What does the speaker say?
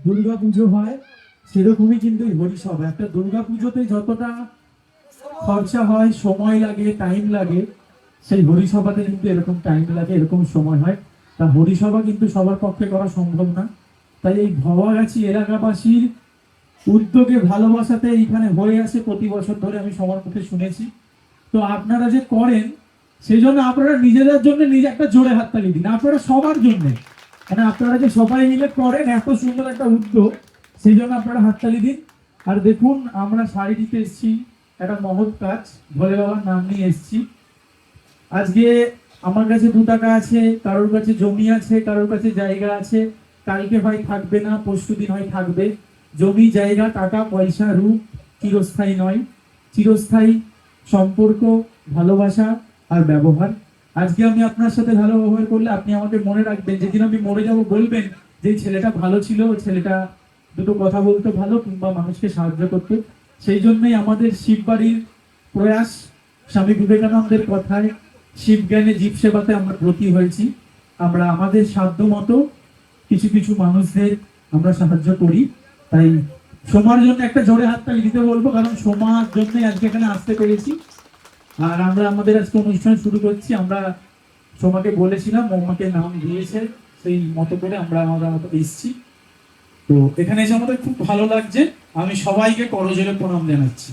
দুর্গা পুজো হয় সেরকমই কিন্তু এই হরিসভা। একটা দুর্গা পুজোতে যতটা খরচা হয়, সময় লাগে, টাইম লাগে, সেই হরিসভাতে কিন্তু এরকম টাইম লাগে, এরকম সময় হয়। তা হরিসভা কিন্তু সবার পক্ষে করা সম্ভব না। তাই এই ভবাগাছি এলাকাবাসীর উদ্যোগে, ভালোবাসাতে এইখানে হয়ে আসে প্রতি বছর ধরে, আমি সবার মুখে শুনেছি। তো আপনারা যে করেন সেই জন্য আপনারা নিজেদের জন্য নিজে একটা জোরে হাততালি দিন, আপনারা সবার জন্য। মানে আপনারা যে সবাই মিলে করেন এত সুন্দর একটা উদ্যোগ, সেই জন্য আপনারা হাততালি দিন। আর দেখুন, আমরা শাড়ি দিতে এসেছি, একটা মহৎ কাজ, ভোলে বাবার নাম নিয়ে এসেছি। আজকে আমার কাছে 2 টাকা আছে, কারোর কাছে জমি আছে, কারোর কাছে জায়গা আছে, কালকে হয় থাকবে না, পরশুদিন হয় থাকবে। জমি, জায়গা, টাকা পয়সা, রূপ চিরস্থায়ী নয়। চিরস্থায়ী সম্পর্ক, ভালোবাসা আর ব্যবহার। আজকে আমি আপনার সাথে ভালো ব্যবহার করলে আপনি আমাকে মনে রাখবেন, যেদিন আমি মরে যাব বলবেন যে এই ছেলেটা ভালো ছিল, ছেলেটা দুটো কথা বলতে ভালো, কিংবা মানুষকে সাহায্য করতে। সেই জন্যই আমাদের শিববাড়ির প্রয়াস, স্বামী বিবেকানন্দের কথায় শিব জ্ঞানে জীব সেবাতে আমরা ব্রতী হয়েছি। আমরা আমাদের সাধ্য মতো কিছু কিছু মানুষদের আমরা সাহায্য করি। তাই সোমার জন্য একটা জোরে হাততালি দিতে বলবো, কারণ সোমার জন্যই আজকে এখানে আসতে পেরেছি। আর আমরা আমাদের আজকে অনুষ্ঠান শুরু করছি। আমরা সোমাকে বলেছিলাম, ও আমাকে নাম দিয়েছে, সেই মতো করে আমরা আমাদের মতো এসেছি। তো এখানে এসে আমাদের খুব ভালো লাগছে। আমি সবাইকে করজোরে প্রণাম জানাচ্ছি।